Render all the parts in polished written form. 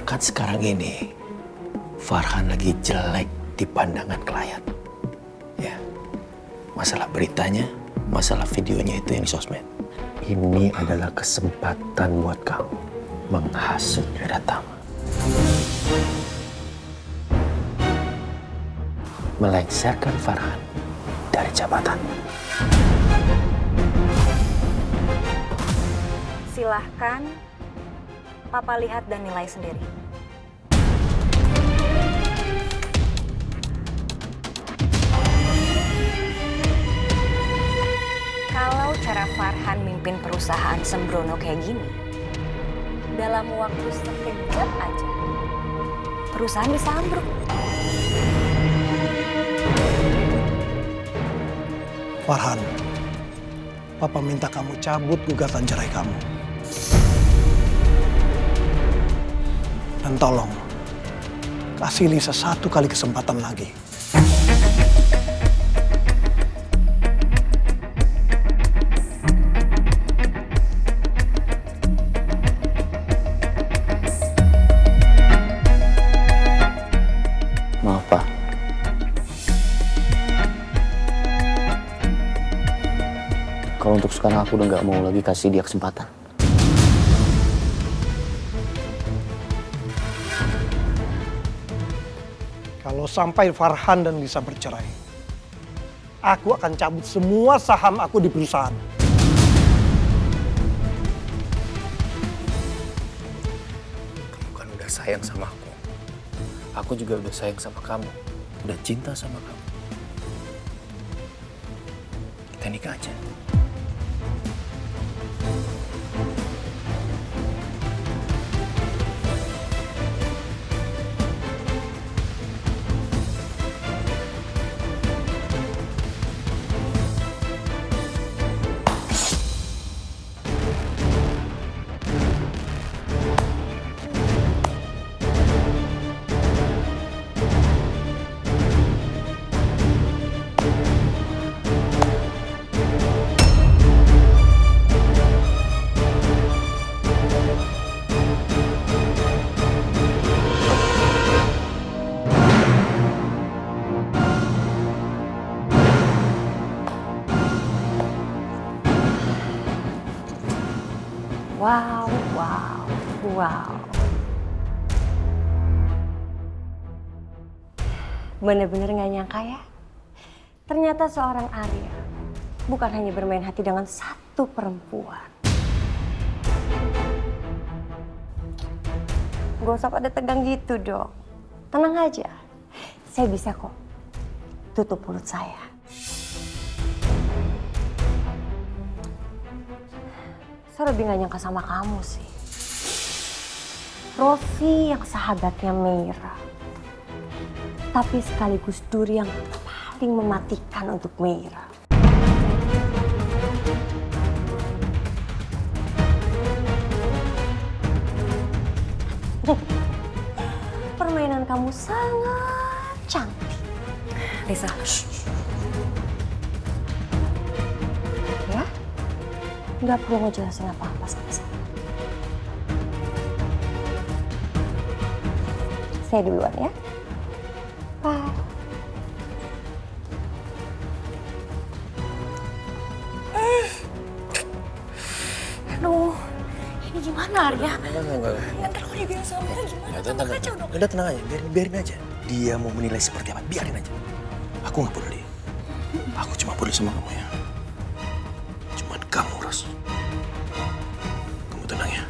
Kan sekarang ini Farhan lagi jelek di pandangan klien. Ya, masalah beritanya, masalah videonya itu yang di sosmed. Ini adalah kesempatan buat kamu menghasut Wiratama. Melengsarkan Farhan dari jabatan. Silahkan Papa lihat dan nilai sendiri. Kalau cara Farhan mimpin perusahaan sembrono kayak gini, dalam waktu sekejap aja, perusahaan bisa ambruk. Farhan, Papa minta kamu cabut gugatan cerai kamu. Dan tolong, kasih Lisa satu kali kesempatan lagi. Maaf, Pak. Kalau untuk sekarang aku udah nggak mau lagi kasih dia kesempatan. Kalau sampai Farhan dan Lisa bercerai, aku akan cabut semua saham aku di perusahaan. Kamu kan udah sayang sama aku. Aku juga udah sayang sama kamu. Udah cinta sama kamu. Kita nikah aja. Wow. Bener-bener gak nyangka ya. Ternyata seorang Arya bukan hanya bermain hati dengan satu perempuan. Gak usah pada tegang gitu dong. Tenang aja. Saya bisa kok tutup mulut saya. Saya lebih gak nyangka sama kamu sih. Rosi yang sahabatnya Meira. Tapi sekaligus duri yang paling mematikan untuk Meira. Permainan kamu sangat cantik. Lisa. Ya? Nggak perlu ngejelasin apa-apa sama saya. Saya duluan ya. Bye. Aduh, ini gimana Arya? Enggak. Nanti kalau dia bilang sama Mira gimana? Tenang, Kacau dong. udah tenang aja, biarin aja. Dia mau menilai seperti apa, biarin aja. Aku nggak peduli. Aku cuma peduli sama kamu ya. Cuman kamu, Ros. Kamu tenang ya.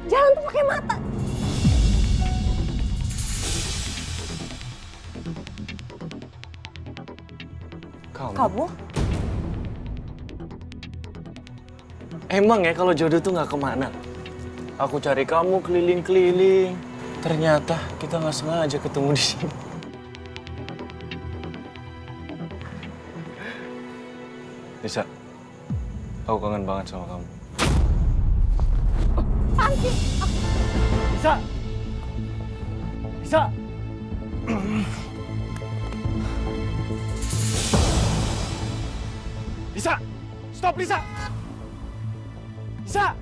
Jalan tuh pakai mata. Kamu? Emang ya kalau jodoh tuh nggak kemana? Aku cari kamu keliling-keliling. Ternyata kita nggak sengaja ketemu di sini. Lisa, aku kangen banget sama kamu. Apaan sih? Lisa! Lisa! Lisa! Stop, Lisa! Lisa!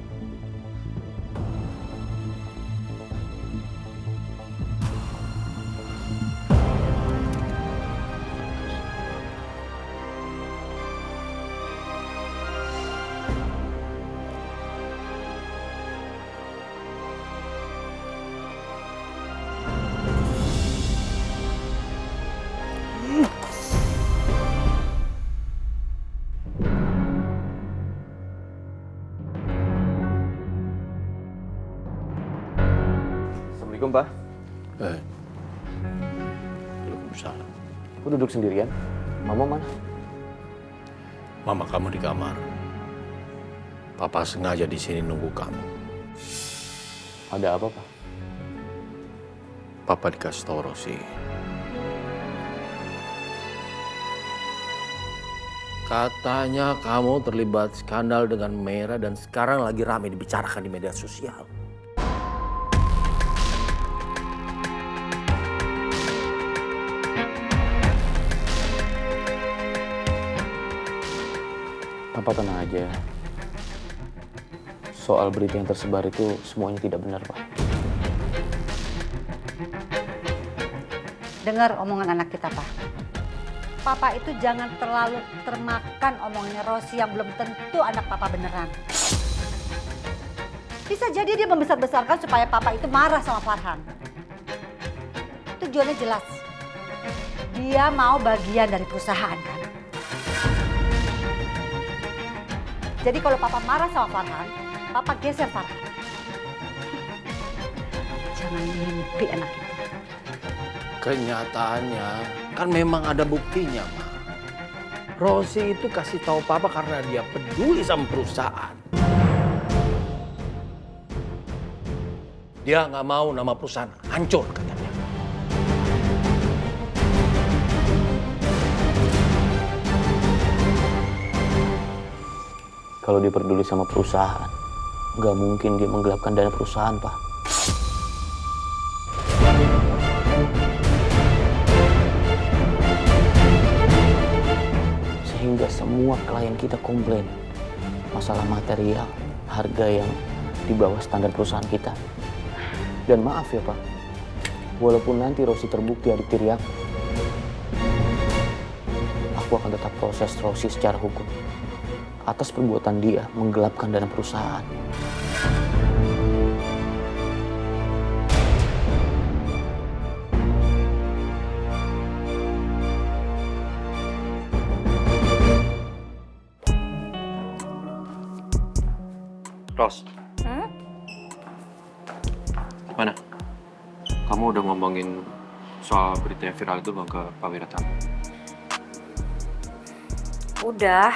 Assalamualaikum, Pak. Waalaikumsalam. Aku duduk sendirian. Mama mana? Mama kamu di kamar. Papa sengaja di sini nunggu kamu. Ada apa, Pak? Papa dikasih tahu Rosi. Katanya kamu terlibat skandal dengan Mera dan sekarang lagi ramai dibicarakan di media sosial. Papa tenang aja. Soal berita yang tersebar itu semuanya tidak benar, Pak. Dengar omongan anak kita, Pak. Papa itu jangan terlalu termakan omongannya Rosi yang belum tentu anak Papa beneran. Bisa jadi dia membesar-besarkan supaya Papa itu marah sama Farhan. Tujuannya jelas. Dia mau bagian dari perusahaan, kan? Jadi kalau Papa marah sama Farhan, Papa geser Farhan. Jangan mimpi anak itu. Kenyataannya kan memang ada buktinya, Ma. Rosi itu kasih tahu Papa karena dia peduli sama perusahaan. Dia nggak mau nama perusahaan hancur, katanya. Kalau dia peduli sama perusahaan, nggak mungkin dia menggelapkan dana perusahaan, Pak. Sehingga semua klien kita komplain masalah material, harga yang di bawah standar perusahaan kita. Dan maaf ya, Pak, walaupun nanti Rosi terbukti adik tiri aku akan tetap proses Rosi secara hukum atas perbuatan dia menggelapkan dana perusahaan. Ros, gimana? Kamu udah ngomongin soal berita yang viral itu belum ke Pak Wiratama? Udah.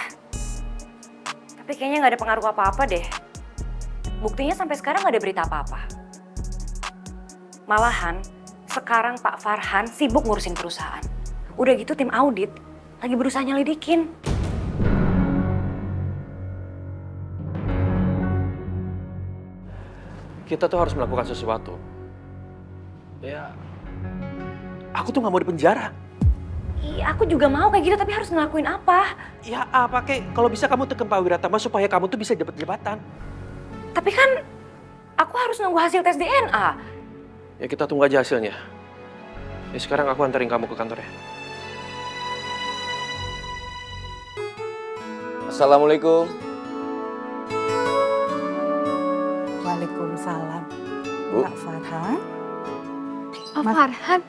Tapi kayaknya nggak ada pengaruh apa-apa deh. Buktinya sampai sekarang nggak ada berita apa-apa. Malahan, sekarang Pak Farhan sibuk ngurusin perusahaan. Udah gitu tim audit lagi berusaha nyelidikin. Kita tuh harus melakukan sesuatu. Ya, aku tuh nggak mau di penjara. Iya, aku juga mau kayak gitu, tapi harus ngelakuin apa? Ya apa kek, kalau bisa kamu tekan Pak Wiratama supaya kamu tuh bisa dapat jabatan. Tapi kan aku harus nunggu hasil tes DNA. Ya kita tunggu aja hasilnya. Ya sekarang aku anterin kamu ke kantor ya. Assalamualaikum. Waalaikumsalam. Bu. Pak Farhan. Oh, Farhan,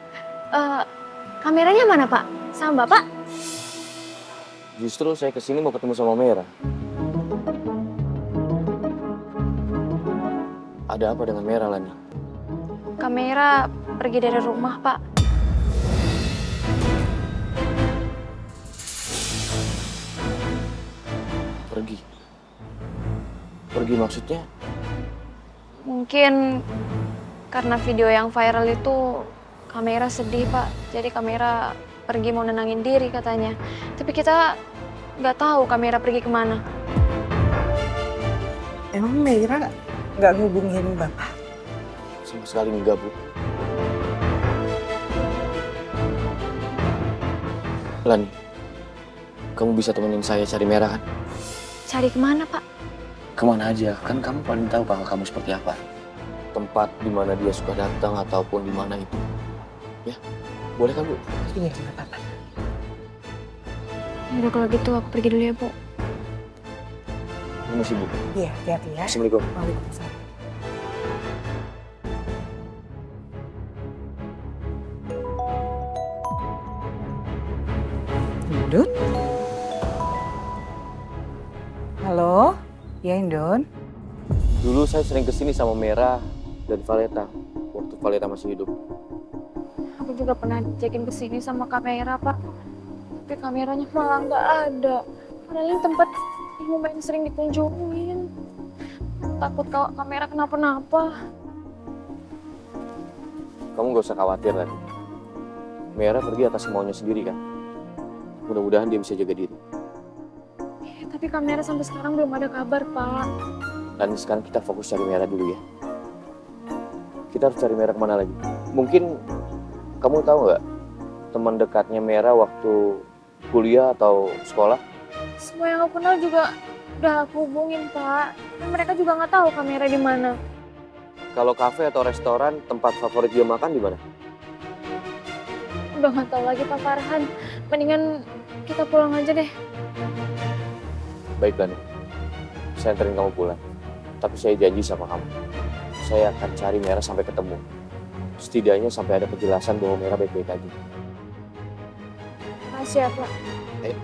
kameranya mana, Pak? Sama Bapak? Justru saya kesini mau ketemu sama Mera. Ada apa dengan Mera, Lani? Kamera pergi dari rumah, Pak. Pergi? Pergi maksudnya? Mungkin karena video yang viral itu kamera sedih, Pak. Jadi kamera pergi mau nenangin diri katanya. Tapi kita nggak tahu kamera pergi kemana. Emang Mira nggak ngubungin Bapak? Sama sekali enggak, Bu. Lani, kamu bisa temenin saya cari Merah kan? Cari kemana, Pak? Kemana aja, kan kamu paling tahu kakak kamu seperti apa. Tempat di mana dia suka datang ataupun di mana itu. Ya, boleh kan, Bu? Iya, nggak apa-apa. Yaudah kalau gitu aku pergi dulu ya, Bu. Permisi, Bu. Iya, hati-hati ya. Assalamualaikum. Waalaikumsalam. Indun? Halo? Ya, Indun? Dulu saya sering kesini sama Merah dan Valeta, waktu Valeta masih hidup. Aku juga pernah dicekin kesini sama kamera, Pak. Tapi kameranya malah nggak ada. Padahal ini tempat yang lumayan sering dikunjungin. Takut kalau kamera kenapa-napa. Kamu gak usah khawatir, Lani. Merah pergi atas maunya sendiri kan? Mudah-mudahan dia bisa jaga diri. Tapi kamera sampai sekarang belum ada kabar, Pak. Dan sekarang kita fokus cari Merah dulu ya. Kita harus cari Merah kemana lagi? Mungkin kamu tahu nggak teman dekatnya Merah waktu kuliah atau sekolah? Semua yang aku kenal juga udah aku hubungin, Pak. Dan mereka juga nggak tahu kamera di mana. Kalau kafe atau restoran, tempat favorit dia makan di mana? Udah nggak tahu lagi, Pak Farhan. Mendingan kita pulang aja deh. Baik, Lani. Saya anterin kamu pulang. Tapi saya janji sama kamu. Saya akan cari Merah sampai ketemu. Setidaknya sampai ada penjelasan bahwa Merah baik-baik aja. Makasih ya, Pak. Ayo.